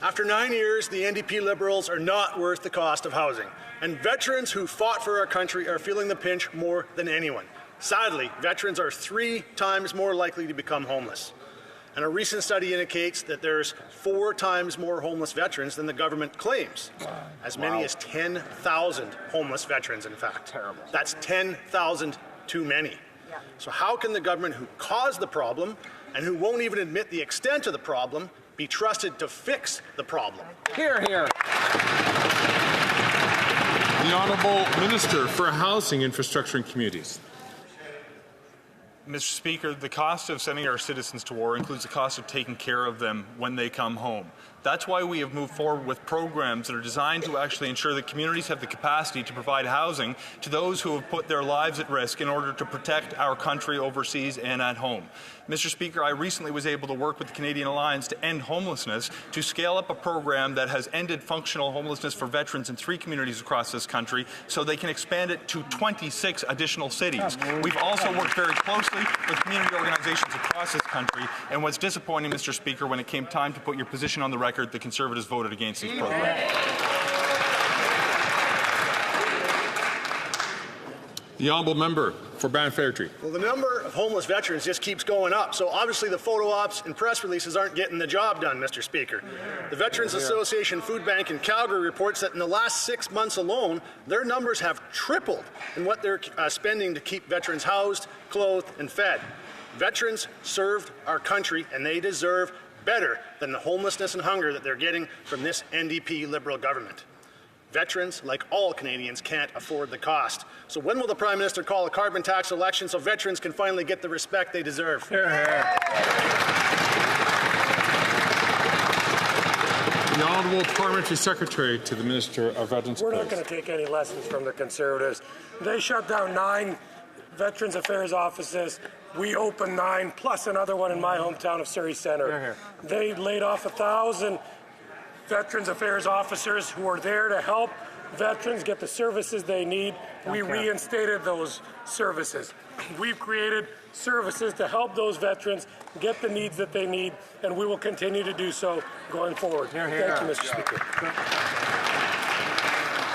After 9 years, the NDP-Liberals are not worth the cost of housing, and veterans who fought for our country are feeling the pinch more than anyone. Sadly, veterans are 3 times more likely to become homeless. And a recent study indicates that there's 4 times more homeless veterans than the government claims. As many as 10,000 homeless veterans, in fact. Terrible. That's 10,000 too many. Yeah. So how can the government who caused the problem and who won't even admit the extent of the problem be trusted to fix the problem? Hear, hear. The Honourable Minister for Housing, Infrastructure and Communities. Mr. Speaker, the cost of sending our citizens to war includes the cost of taking care of them when they come home. That's why we have moved forward with programs that are designed to actually ensure that communities have the capacity to provide housing to those who have put their lives at risk in order to protect our country overseas and at home. Mr. Speaker, I recently was able to work with the Canadian Alliance to end homelessness, to scale up a program that has ended functional homelessness for veterans in 3 communities across this country, so they can expand it to 26 additional cities. We've also worked very closely with community organizations across this country, and what's disappointing, Mr. Speaker, when it came time to put your position on the record, the Conservatives voted against these programs. The Honourable Member for Brant Fairtree. Well, the number of homeless veterans just keeps going up, so obviously the photo ops and press releases aren't getting the job done, Mr. Speaker. The Veterans Association Food Bank in Calgary reports that in the last 6 months alone, their numbers have tripled in what they're spending to keep veterans housed, clothed, and fed. Veterans served our country, and they deserve better than the homelessness and hunger that they're getting from this NDP Liberal government. Veterans, like all Canadians, can't afford the cost. So when will the Prime Minister call a carbon tax election so veterans can finally get the respect they deserve? Hear, hear. The Honourable Parliamentary Secretary to the Minister of Veterans We're Affairs. not going to take any lessons from the Conservatives. They shut down 9 Veterans Affairs offices. We opened 9, plus another one in my hometown of Surrey Centre. They laid off 1,000 Veterans Affairs officers who are there to help veterans get the services they need. We reinstated those services. We've created services to help those veterans get the needs that they need, and we will continue to do so going forward. Thank you, Mr. Speaker.